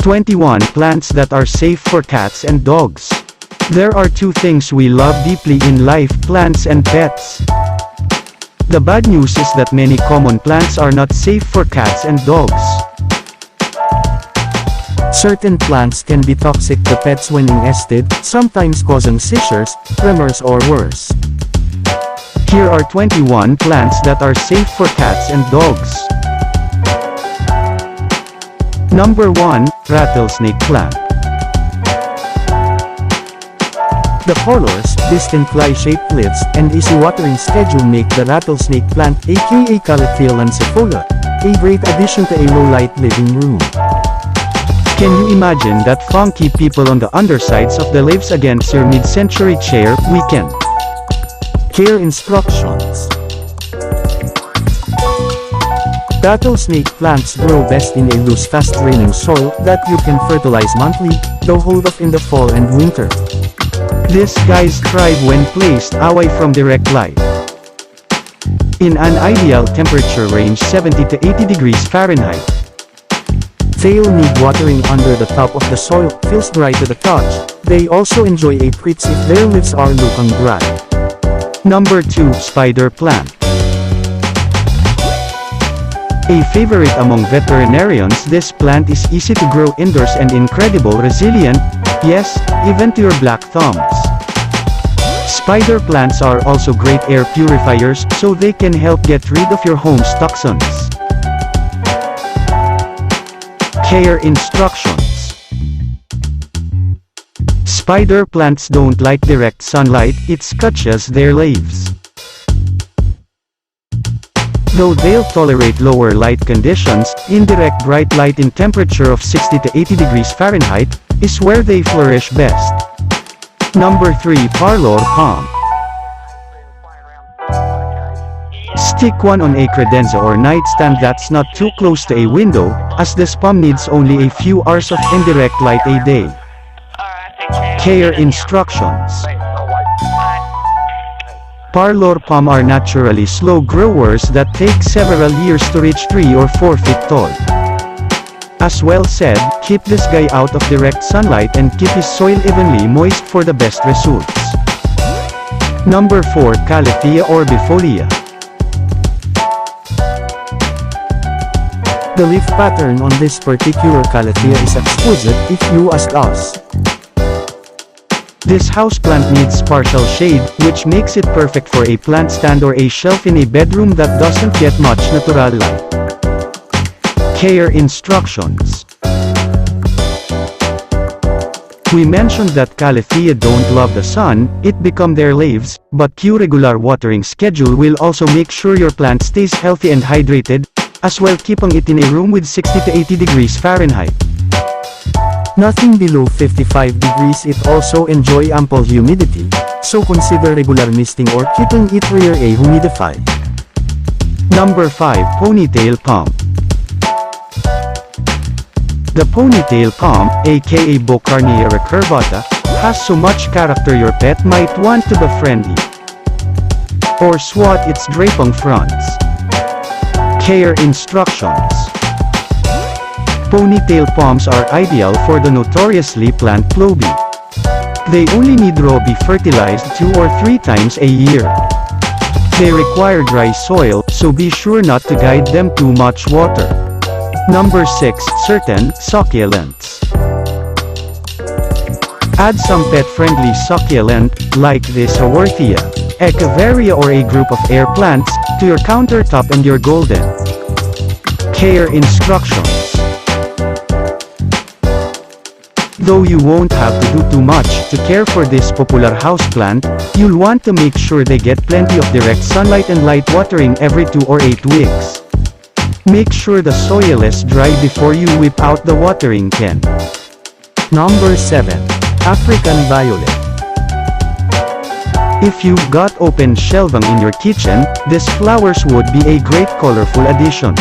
21 Plants that are safe for cats and dogs. There are two things we love deeply in life: plants and pets. The bad news is that many common plants are not safe for cats and dogs. Certain plants can be toxic to pets when ingested, sometimes causing seizures, tremors or worse. Here are 21 plants that are safe for cats and dogs. Number 1, rattlesnake plant. The colors, distinct fly-shaped leaves, and easy watering schedule make the rattlesnake plant, aka Calathea lanceifolia, a great addition to a low-light living room. Can you imagine that funky people on the undersides of the leaves against your mid-century chair? Weekend. Care instructions. Rattlesnake plants grow best in a loose, fast-draining soil that you can fertilize monthly, though hold off in the fall and winter. These guys thrive when placed away from direct light. In an ideal temperature range 70 to 80 degrees Fahrenheit. They'll need watering under the top of the soil, feels dry to the touch. They also enjoy a breeze if their leaves are looking dry. Number 2, spider plant. A favorite among veterinarians, this plant is easy to grow indoors and incredible resilient, yes, even to your black thumbs. Spider plants are also great air purifiers, so they can help get rid of your home's toxins. Care instructions. Spider plants don't like direct sunlight, it scorches their leaves. Though they'll tolerate lower light conditions, indirect bright light in temperature of 60 to 80 degrees Fahrenheit is where they flourish best. Number 3, parlor palm. Stick one on a credenza or nightstand that's not too close to a window, as this palm needs only a few hours of indirect light a day. Care instructions. Parlor palm are naturally slow growers that take several years to reach 3 or 4 feet tall. As well said, keep this guy out of direct sunlight and keep his soil evenly moist for the best results. Number 4, Calathea orbifolia. The leaf pattern on this particular Calathea is exquisite, if you ask us. This houseplant needs partial shade, which makes it perfect for a plant stand or a shelf in a bedroom that doesn't get much natural light. Care instructions. We mentioned that Calathea don't love the sun, it become their leaves, but regular watering schedule will also make sure your plant stays healthy and hydrated, as well keeping it in a room with 60 to 80 degrees Fahrenheit. Nothing below 55 degrees. It also enjoy ample humidity, so consider regular misting or keeping it near a humidifier. Number 5, ponytail palm. The ponytail palm, aka Bocarnia recurvata, has so much character your pet might want to befriend it, or swat its draping fronds. Care instructions. Ponytail palms are ideal for the notoriously plant ploby. They only need raw be fertilized 2 or 3 times a year. They require dry soil, so be sure not to guide them too much water. Number 6, certain succulents. Add some pet-friendly succulent, like this Haworthia, Echeveria or a group of air plants, to your countertop and you're golden. Care instructions. Though you won't have to do too much to care for this popular houseplant, you'll want to make sure they get plenty of direct sunlight and light watering every 2 or 8 weeks. Make sure the soil is dry before you whip out the watering can. Number 7. African violet. If you've got open shelving in your kitchen, these flowers would be a great colorful addition.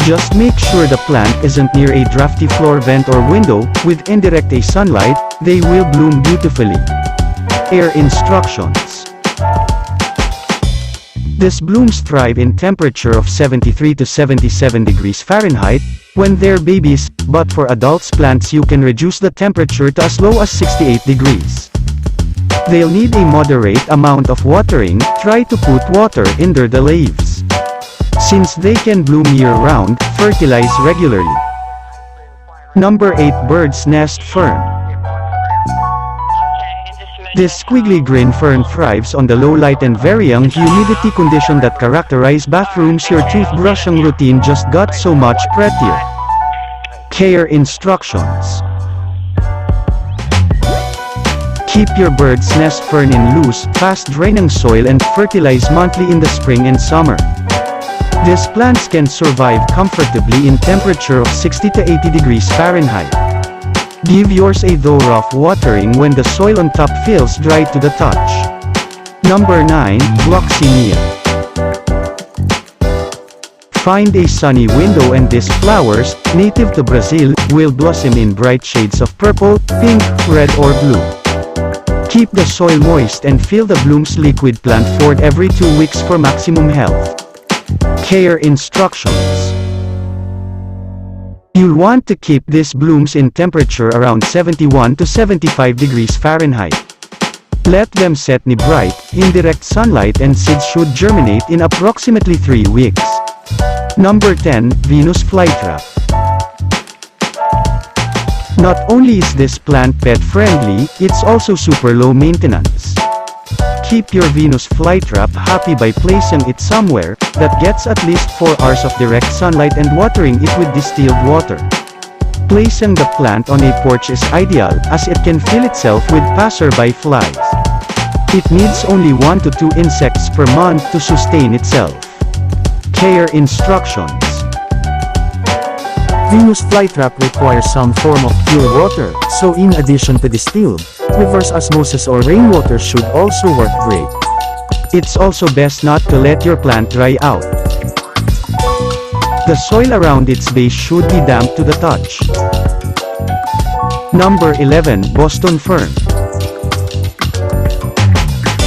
Just make sure the plant isn't near a drafty floor vent or window, with indirect sunlight, they will bloom beautifully. Air instructions. These blooms thrive in temperature of 73 to 77 degrees Fahrenheit, when they're babies, but for adults plants you can reduce the temperature to as low as 68 degrees. They'll need a moderate amount of watering, try to put water under the leaves. Since they can bloom year-round, fertilize regularly. Number 8. Bird's Nest Fern. This squiggly green fern thrives on the low light and very young humidity condition that characterize bathrooms. Your toothbrushing routine just got so much prettier. Care instructions. Keep your bird's nest fern in loose, fast-draining soil and fertilize monthly in the spring and summer. These plants can survive comfortably in temperature of 60 to 80 degrees Fahrenheit. Give yours a thorough watering when the soil on top feels dry to the touch. Number 9. Gloxinia. Find a sunny window and these flowers, native to Brazil, will blossom in bright shades of purple, pink, red or blue. Keep the soil moist and fill the blooms. Liquid plant ford every 2 weeks for maximum health. Care instructions. You'll want to keep these blooms in temperature around 71 to 75 degrees Fahrenheit. Let them set in bright, indirect sunlight and seeds should germinate in approximately 3 weeks. Number 10. Venus flytrap. Not only is this plant pet-friendly, it's also super low maintenance. Keep your Venus flytrap happy by placing it somewhere that gets at least 4 hours of direct sunlight and watering it with distilled water. Placing the plant on a porch is ideal, as it can fill itself with passerby flies. It needs only 1 to 2 insects per month to sustain itself. Care instructions. Venus flytrap requires some form of pure water, so in addition to distilled, reverse osmosis or rainwater should also work great. It's also best not to let your plant dry out. The soil around its base should be damp to the touch. Number 11. Boston Fern.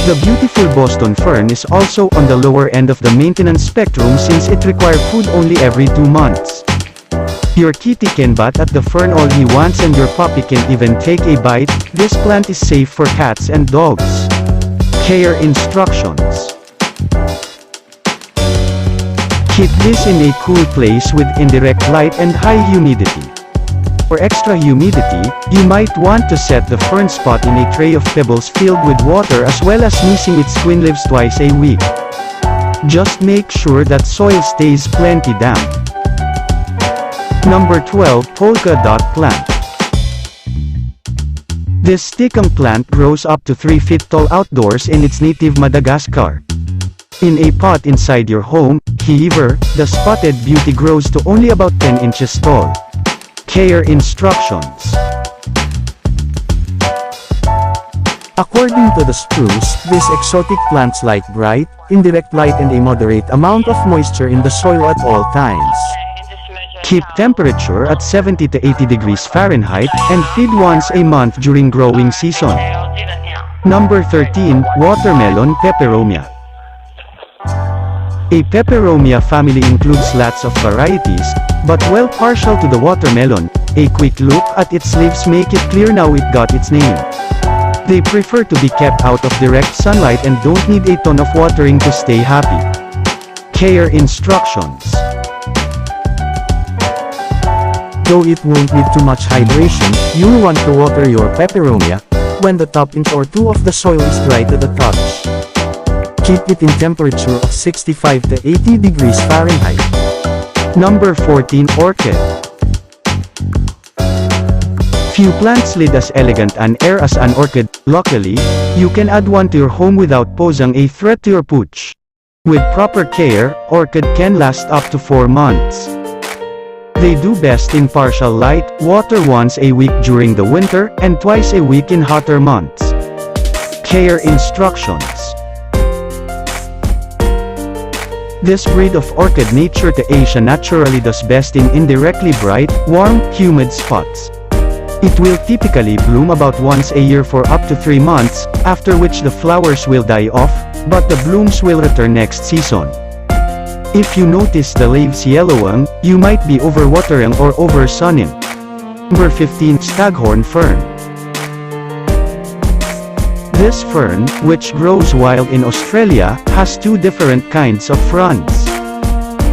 The beautiful Boston Fern is also on the lower end of the maintenance spectrum since it requires food only every 2 months. Your kitty can bat at the fern all he wants and your puppy can even take a bite. This plant is safe for cats and dogs. Care instructions. Keep this in a cool place with indirect light and high humidity. For extra humidity, you might want to set the fern spot in a tray of pebbles filled with water as well as mixing its twin leaves twice a week. Just make sure that soil stays plenty damp. Number 12. Polka dot plant. This sticking plant grows up to 3 feet tall outdoors in its native Madagascar. In a pot inside your home, however, the spotted beauty grows to only about 10 inches tall. Care instructions. According to the spruce, these exotic plants like bright, indirect light and a moderate amount of moisture in the soil at all times. Keep temperature at 70 to 80 degrees Fahrenheit, and feed once a month during growing season. Number 13. Watermelon peperomia. A peperomia family includes lots of varieties, but while partial to the watermelon, a quick look at its leaves make it clear now it got its name. They prefer to be kept out of direct sunlight and don't need a ton of watering to stay happy. Care instructions. Though it won't need too much hydration, you'll want to water your peperomia when the top inch or 2 of the soil is dry to the touch. Keep it in temperature of 65 to 80 degrees Fahrenheit. Number 14. Orchid. Few plants lead as elegant an air as an orchid. Luckily, you can add one to your home without posing a threat to your pooch. With proper care, orchid can last up to 4 months. They do best in partial light, water once a week during the winter, and twice a week in hotter months. Care instructions. This breed of orchid native to Asia naturally does best in indirectly bright, warm, humid spots. It will typically bloom about once a year for up to 3 months, after which the flowers will die off, but the blooms will return next season. If you notice the leaves yellowing, you might be overwatering or over-sunning. Number 15. Staghorn Fern. This fern, which grows wild in Australia, has two different kinds of fronds.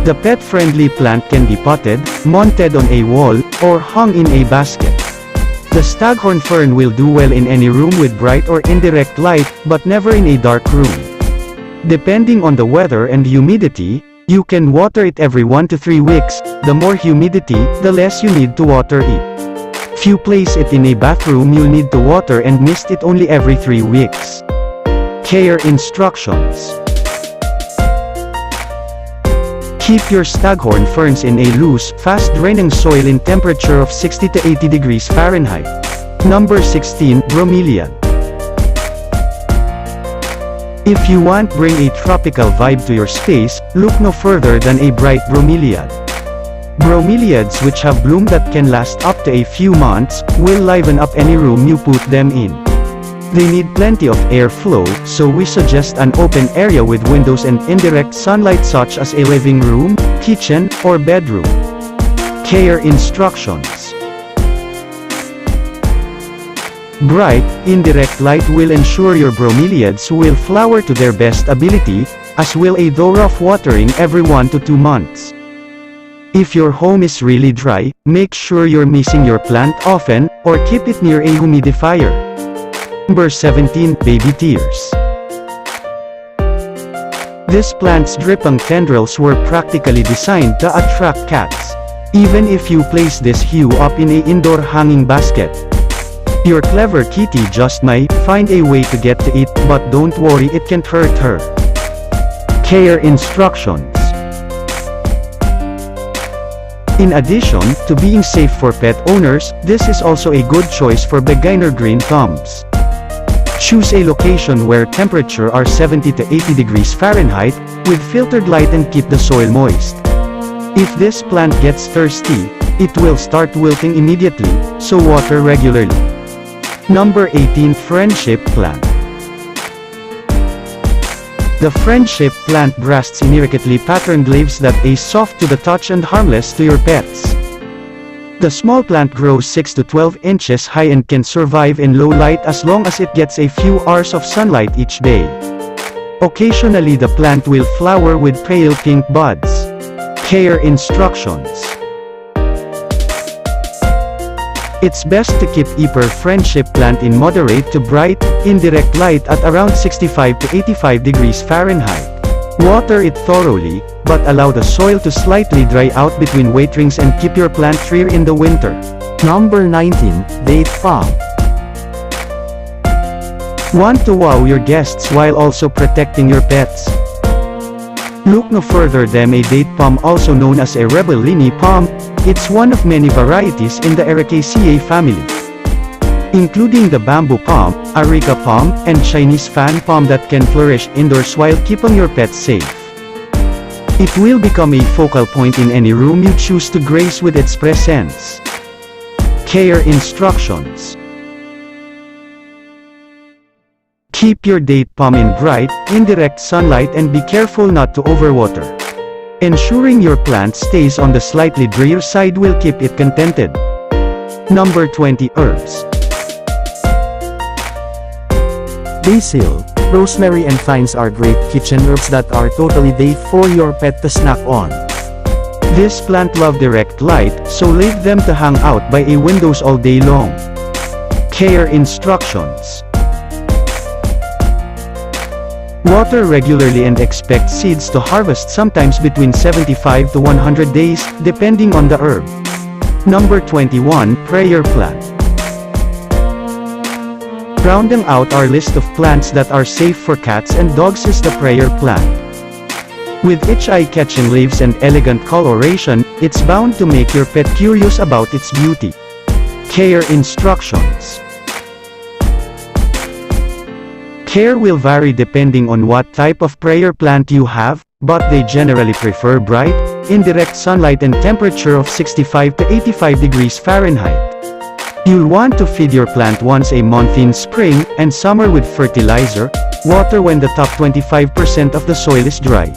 The pet-friendly plant can be potted, mounted on a wall, or hung in a basket. The staghorn fern will do well in any room with bright or indirect light, but never in a dark room. Depending on the weather and humidity, you can water it every 1 to 3 weeks. The more humidity, the less you need to water it. If you place it in a bathroom, you'll need to water and mist it only every 3 weeks. Care instructions. Keep your staghorn ferns in a loose, fast-draining soil in temperature of 60 to 80 degrees Fahrenheit. Number 16. Bromeliad. If you want bring a tropical vibe to your space, look no further than a bright bromeliad. Bromeliads which have bloom that can last up to a few months, will liven up any room you put them in. They need plenty of airflow, so we suggest an open area with windows and indirect sunlight such as a living room, kitchen, or bedroom. Care instructions. Bright, indirect light will ensure your bromeliads will flower to their best ability, as will a though rough watering every 1 to 2 months. If your home is really dry, make sure you're missing your plant often, or keep it near a humidifier. Number 17. Baby Tears. This plant's dripping tendrils were practically designed to attract cats. Even if you place this hue up in a indoor hanging basket, your clever kitty just might find a way to get to it, but don't worry, it can't hurt her. Care instructions. In addition to being safe for pet owners, this is also a good choice for beginner green thumbs. Choose a location where temperature are 70 to 80 degrees Fahrenheit, with filtered light and keep the soil moist. If this plant gets thirsty, it will start wilting immediately, so water regularly. Number 18. Friendship Plant. The friendship plant brasts intricately patterned leaves that are soft to the touch and harmless to your pets. The small plant grows 6 to 12 inches high and can survive in low light as long as it gets a few hours of sunlight each day. Occasionally the plant will flower with pale pink buds. Care instructions. It's best to keep your friendship plant in moderate to bright, indirect light at around 65 to 85 degrees Fahrenheit. Water it thoroughly, but allow the soil to slightly dry out between waterings and keep your plant clear in the winter. Number 19. Date Palm. Want to wow your guests while also protecting your pets? Look no further than a date palm, also known as a rebellini palm. It's one of many varieties in the Ericaceae family, including the bamboo palm, areca palm, and Chinese fan palm that can flourish indoors while keeping your pets safe. It will become a focal point in any room you choose to grace with its presence. Care instructions. Keep your date palm in bright, indirect sunlight and be careful not to overwater. Ensuring your plant stays on the slightly drier side will keep it contented. Number 20. Herbs. Basil, rosemary and thymes are great kitchen herbs that are totally safe for your pet to snack on. This plant love direct light, so leave them to hang out by a windows all day long. Care instructions. Water regularly and expect seeds to harvest sometimes between 75 to 100 days, depending on the herb. Number 21. Prayer Plant. Rounding out our list of plants that are safe for cats and dogs is the prayer plant. With its eye-catching leaves and elegant coloration, it's bound to make your pet curious about its beauty. Care instructions. Care will vary depending on what type of prayer plant you have, but they generally prefer bright, indirect sunlight and temperature of 65 to 85 degrees Fahrenheit. You'll want to feed your plant once a month in spring and summer with fertilizer. Water when the top 25% of the soil is dry.